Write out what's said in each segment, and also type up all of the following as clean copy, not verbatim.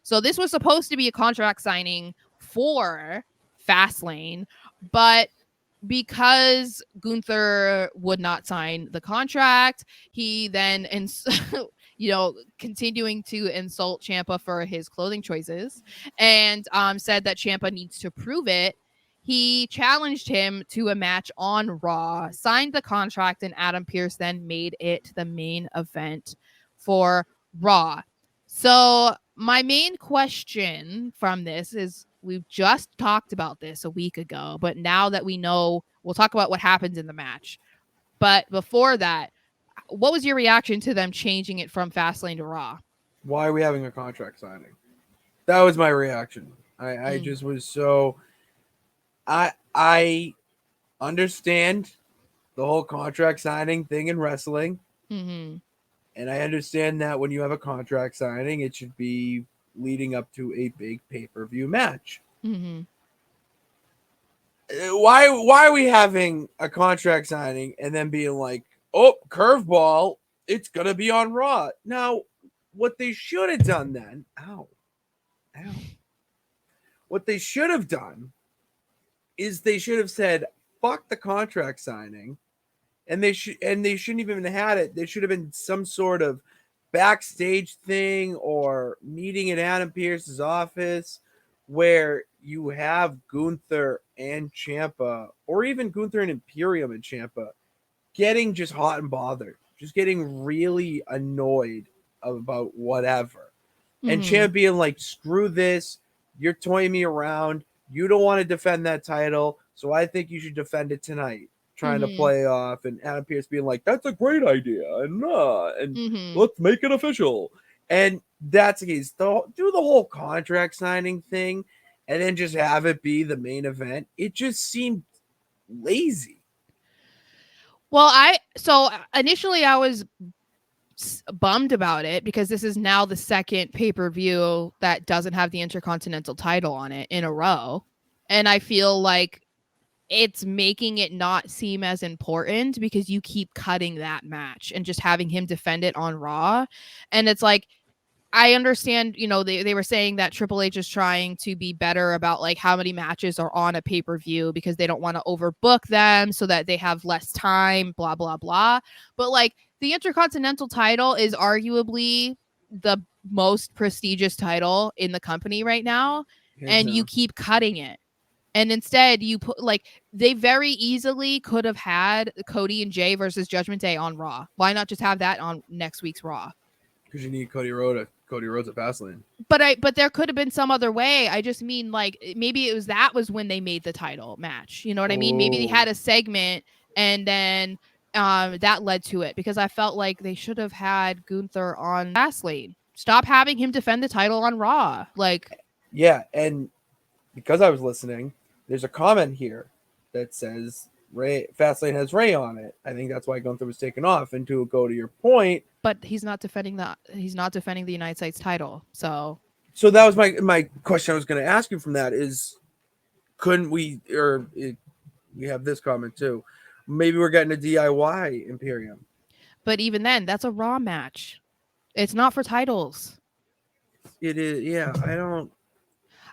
So this was supposed to be a contract signing for Fastlane, but because Gunther would not sign the contract, he then, continuing to insult Ciampa for his clothing choices, and said that Ciampa needs to prove it. He challenged him to a match on Raw, signed the contract, and Adam Pearce then made it the main event for Raw. So my main question from this is, we've just talked about this a week ago, but now that we know, we'll talk about what happens in the match. But before that, what was your reaction to them changing it from Fastlane to Raw? Why are we having a contract signing? That was my reaction. I just was so. I understand the whole contract signing thing in wrestling. Mm-hmm. And I understand that when you have a contract signing, it should be leading up to a big pay-per-view match. Mm-hmm. Why are we having a contract signing and then being like, oh, curveball, it's going to be on Raw? Now, what they should have done then, what they should have done is they should have said, fuck the contract signing. And they shouldn't even have had it. There should have been some sort of backstage thing or meeting in Adam Pearce's office where you have Gunther and Ciampa, or even Gunther and Imperium and Ciampa, getting just hot and bothered, just getting really annoyed about whatever. Mm-hmm. And Ciampa being like, screw this, you're toying me around, you don't want to defend that title, so I think you should defend it tonight. Trying to play off, and Adam Pearce being like, that's a great idea, and let's make it official. And that's the case. Do the whole contract signing thing and then just have it be the main event. It just seemed lazy. Well, initially I was bummed about it because this is now the second pay-per-view that doesn't have the Intercontinental title on it in a row. And I feel like it's making it not seem as important because you keep cutting that match and just having him defend it on Raw. And it's like, I understand, they were saying that Triple H is trying to be better about like how many matches are on a pay-per-view because they don't want to overbook them so that they have less time, blah, blah, blah. But like the Intercontinental title is arguably the most prestigious title in the company right now. And you keep cutting it. And instead, you put they very easily could have had Cody and Jay versus Judgment Day on Raw. Why not just have that on next week's Raw? Because you need Cody Rhodes at Fastlane. But there could have been some other way. I just mean maybe that was when they made the title match. You know what I mean? Maybe they had a segment and then that led to it, because I felt like they should have had Gunther on Fastlane. Stop having him defend the title on Raw. Yeah, and because I was listening, there's a comment here that says Fastlane has Ray on it. I think that's why Gunther was taken off. And to go to your point, but he's not defending the United States title. So that was my question I was going to ask you from that is, couldn't we, we have this comment too, maybe we're getting a DIY Imperium. But even then, that's a Raw match. It's not for titles. It is. Yeah,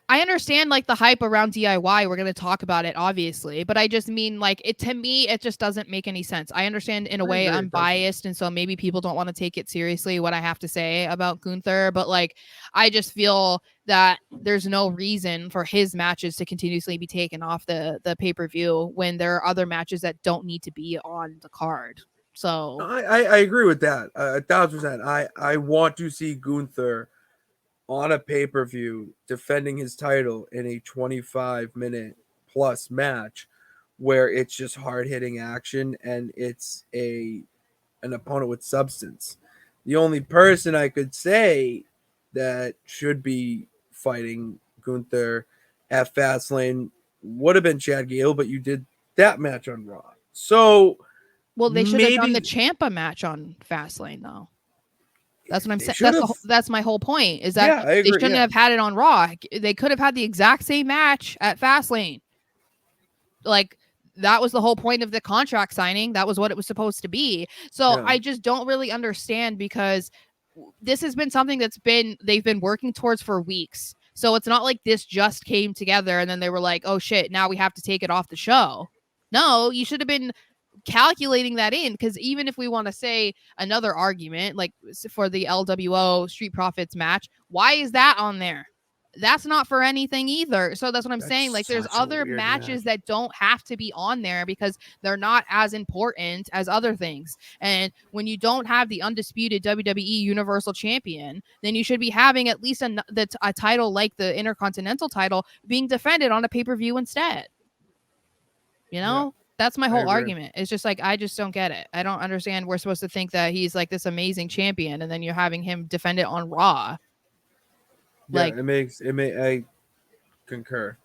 I understand the hype around DIY. We're going to talk about it, obviously, but I just mean to me, it just doesn't make any sense. I understand in a way I'm biased, and so maybe people don't want to take it seriously what I have to say about Gunther, but I just feel that there's no reason for his matches to continuously be taken off the pay-per-view when there are other matches that don't need to be on the card. So I agree with that 1,000%. I want to see Gunther on a pay-per-view defending his title in a 25-minute plus match where it's just hard-hitting action and it's an opponent with substance. The only person I could say that should be fighting Gunther at Fastlane would have been Chad Gable, but you did that match on Raw. So, well, they should have done the Ciampa match on Fastlane, though. That's what I'm saying. That's my whole point, is that they shouldn't have had it on Raw. They could have had the exact same match at Fastlane. That was the whole point of the contract signing. That was what it was supposed to be. So I just don't really understand, because this has been something they've been working towards for weeks. So it's not like this just came together and then they were like, oh shit, now we have to take it off the show. No, you should have been calculating that in, because even if we want to say another argument, like for the LWO Street Profits match, why is that on there? That's not for anything either. So that's what I'm saying. Like, there's other matches that don't have to be on there because they're not as important as other things. And when you don't have the undisputed WWE Universal Champion, then you should be having at least a title like the Intercontinental title being defended on a pay-per-view instead. You know? Yeah. That's my whole argument. It's just like, I just don't get it. I don't understand. We're supposed to think that he's like this amazing champion, and then you're having him defend it on Raw. Yeah, like, I concur.